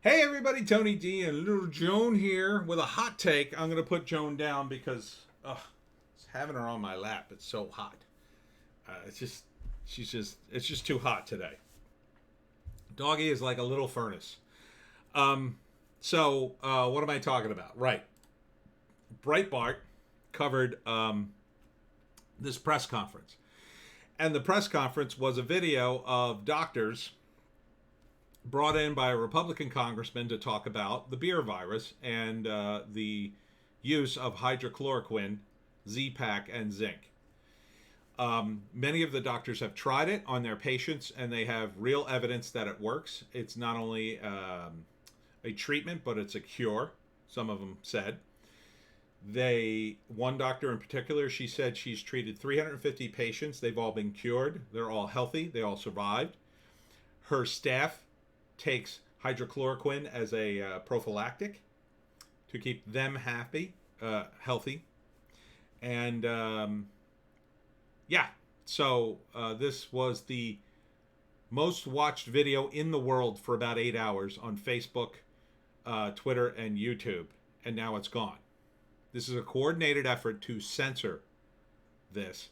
Hey everybody, Tony D and little Joan here with a hot take. I'm going to put Joan down because having her on my lap, it's so hot. It's just too hot today. Doggy is like a little furnace. What am I talking about? Right. Breitbart covered this press conference. And the press conference was a video of doctors brought in by a Republican congressman to talk about the beer virus and the use of hydrochloroquine, Z-Pak, and zinc. Many of the doctors have tried it on their patients, and they have real evidence that it works. It's not only a treatment, but it's a cure, some of them said. One doctor in particular, she said she's treated 350 patients. They've all been cured. They're all healthy. They all survived. Her staff takes hydrochloroquine as a prophylactic to keep them healthy. And this was the most watched video in the world for about 8 hours on Facebook, Twitter, and YouTube. And now it's gone. This is a coordinated effort to censor this.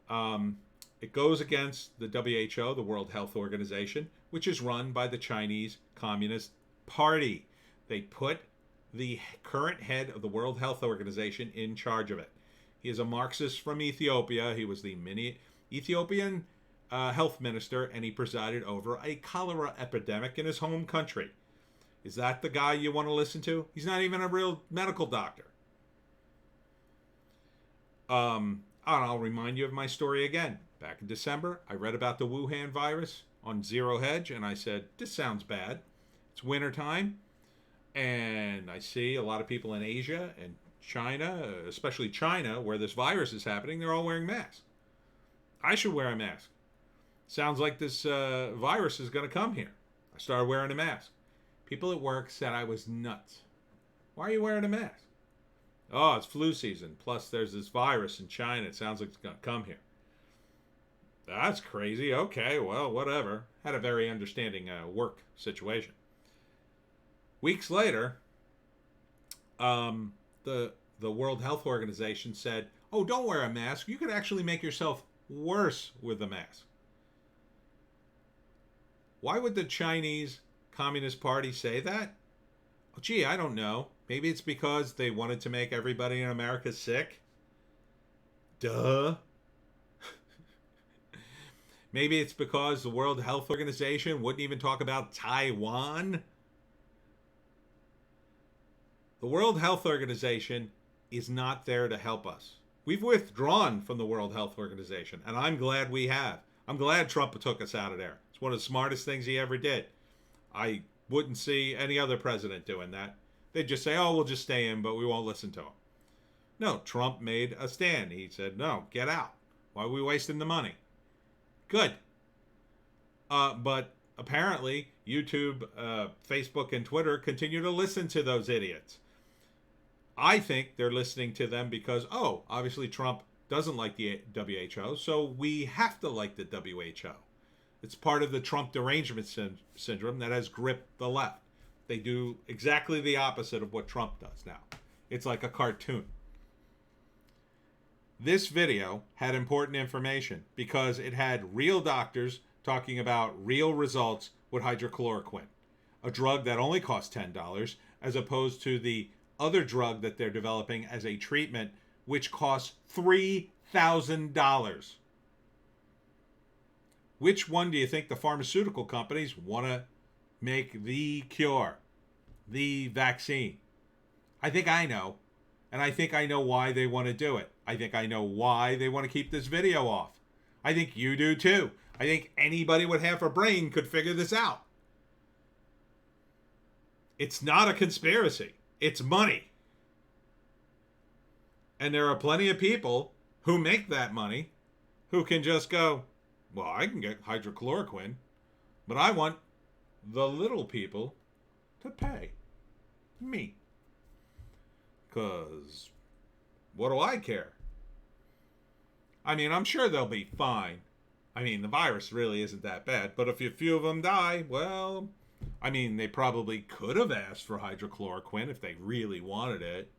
It goes against the WHO, the World Health Organization, which is run by the Chinese Communist Party. They put the current head of the World Health Organization in charge of it. He is a Marxist from Ethiopia. He was the Ethiopian health minister, and he presided over a cholera epidemic in his home country. Is that the guy you want to listen to? He's not even a real medical doctor. I'll remind you of my story again. Back in December, I read about the Wuhan virus on Zero Hedge, and I said, this sounds bad. It's wintertime, and I see a lot of people in Asia and China, especially China, where this virus is happening, they're all wearing masks. I should wear a mask. Sounds like this virus is going to come here. I started wearing a mask. People at work said I was nuts. Why are you wearing a mask? Oh, it's flu season. Plus, there's this virus in China. It sounds like it's going to come here. That's crazy. Okay, well, whatever. Had a very understanding work situation. Weeks later, the World Health Organization said, oh, don't wear a mask. You could actually make yourself worse with a mask. Why would the Chinese Communist Party say that? Oh, gee, I don't know. Maybe it's because they wanted to make everybody in America sick. Duh. Maybe it's because the World Health Organization wouldn't even talk about Taiwan. The World Health Organization is not there to help us. We've withdrawn from the World Health Organization, and I'm glad we have. I'm glad Trump took us out of there. It's one of the smartest things he ever did. I wouldn't see any other president doing that. They'd just say, oh, we'll just stay in, but we won't listen to him. No, Trump made a stand. He said, no, get out. Why are we wasting the money? Good. But apparently, YouTube, Facebook, and Twitter continue to listen to those idiots. I think they're listening to them because, oh, obviously Trump doesn't like the WHO, so we have to like the WHO. It's part of the Trump derangement syndrome that has gripped the left. They do exactly the opposite of what Trump does now. It's like a cartoon. This video had important information because it had real doctors talking about real results with hydrochloroquine, a drug that only costs $10, as opposed to the other drug that they're developing as a treatment, which costs $3,000. Which one do you think the pharmaceutical companies want to make the cure, the vaccine? I think I know. And I think I know why they want to do it. I think I know why they want to keep this video off. I think you do too. I think anybody with half a brain could figure this out. It's not a conspiracy. It's money. And there are plenty of people who make that money who can just go, well, I can get hydrochloroquine, but I want the little people to pay me. Because what do I care? I mean, I'm sure they'll be fine. I mean, the virus really isn't that bad. But if a few of them die, well, I mean, they probably could have asked for hydrochloroquine if they really wanted it.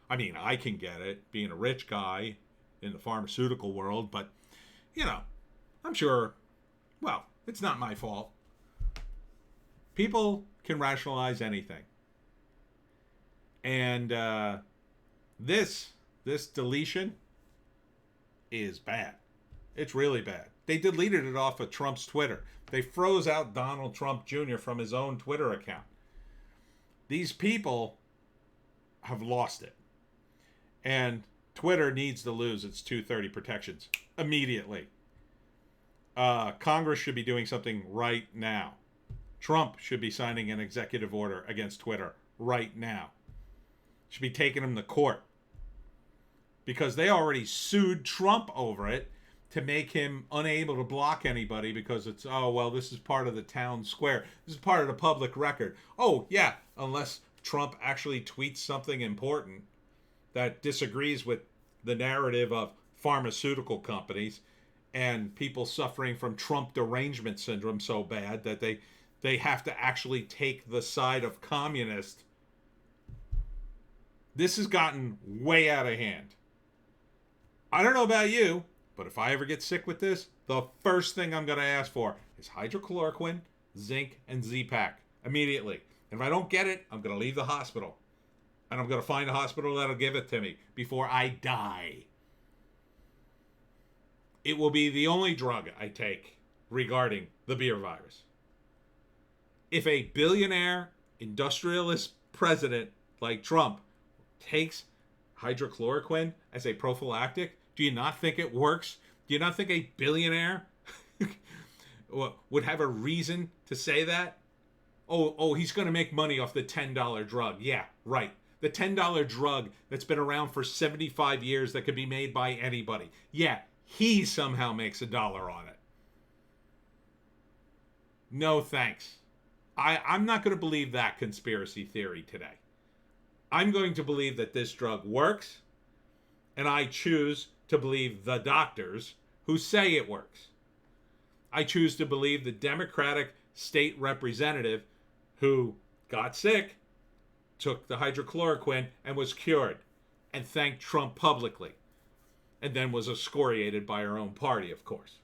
I mean, I can get it, being a rich guy in the pharmaceutical world, but, you know, I'm sure, well, it's not my fault. People can rationalize anything. And this deletion is bad. It's really bad. They deleted it off of Trump's Twitter. They froze out Donald Trump Jr. from his own Twitter account. These people have lost it. And Twitter needs to lose its 230 protections immediately. Congress should be doing something right now. Trump should be signing an executive order against Twitter right now. Should be taking him to court. Because they already sued Trump over it to make him unable to block anybody because it's, oh, well, this is part of the town square. This is part of the public record. Oh, yeah, unless Trump actually tweets something important that disagrees with the narrative of pharmaceutical companies and people suffering from Trump derangement syndrome so bad that they have to actually take the side of communists. This has gotten way out of hand. I don't know about you, but if I ever get sick with this, the first thing I'm going to ask for is hydrochloroquine, zinc, and Z-Pak immediately. And if I don't get it, I'm going to leave the hospital. And I'm going to find a hospital that'll give it to me before I die. It will be the only drug I take regarding the beer virus. If a billionaire, industrialist president like Trump takes hydrochloroquine as a prophylactic, do you not think it works? Do you not think a billionaire would have a reason to say that? Oh, he's going to make money off the $10 drug. Yeah, right. The $10 drug that's been around for 75 years that could be made by anybody. Yeah, he somehow makes $1 on it. No thanks. I'm not going to believe that conspiracy theory today. I'm going to believe that this drug works, and I choose to believe the doctors who say it works. I choose to believe the Democratic state representative who got sick, took the hydrochloroquine, and was cured, and thanked Trump publicly, and then was excoriated by her own party, of course.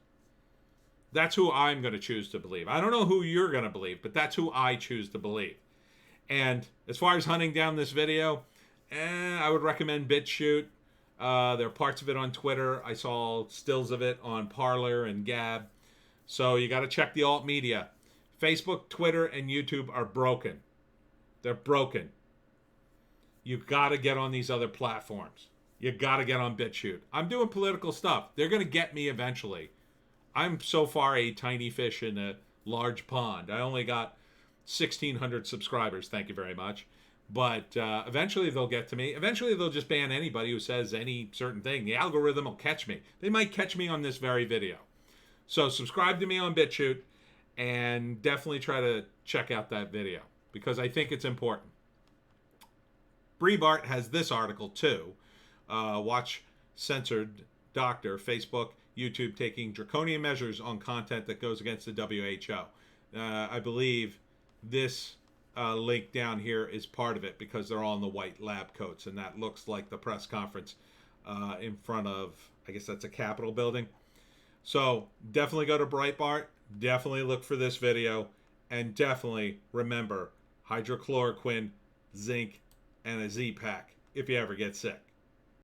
That's who I'm going to choose to believe. I don't know who you're going to believe, but that's who I choose to believe. And as far as hunting down this video, I would recommend BitChute. There are parts of it on Twitter. I saw stills of it on Parler and Gab. So you got to check the alt media. Facebook, Twitter, and YouTube are broken. They're broken. You got to get on these other platforms. You got to get on BitChute. I'm doing political stuff. They're going to get me eventually. I'm so far a tiny fish in a large pond. I only got 1,600 subscribers. Thank you very much. But eventually they'll get to me. Eventually they'll just ban anybody who says any certain thing. The algorithm will catch me. They might catch me on this very video. So subscribe to me on BitChute and definitely try to check out that video because I think it's important. Breitbart has this article too. Watch Censored Doctor, Facebook, YouTube taking draconian measures on content that goes against the WHO. I believe this link down here is part of it because they're all in the white lab coats, and that looks like the press conference in front of, I guess that's a Capitol building. So definitely go to Breitbart, definitely look for this video, and definitely remember hydrochloroquine, zinc, and a Z-Pak if you ever get sick.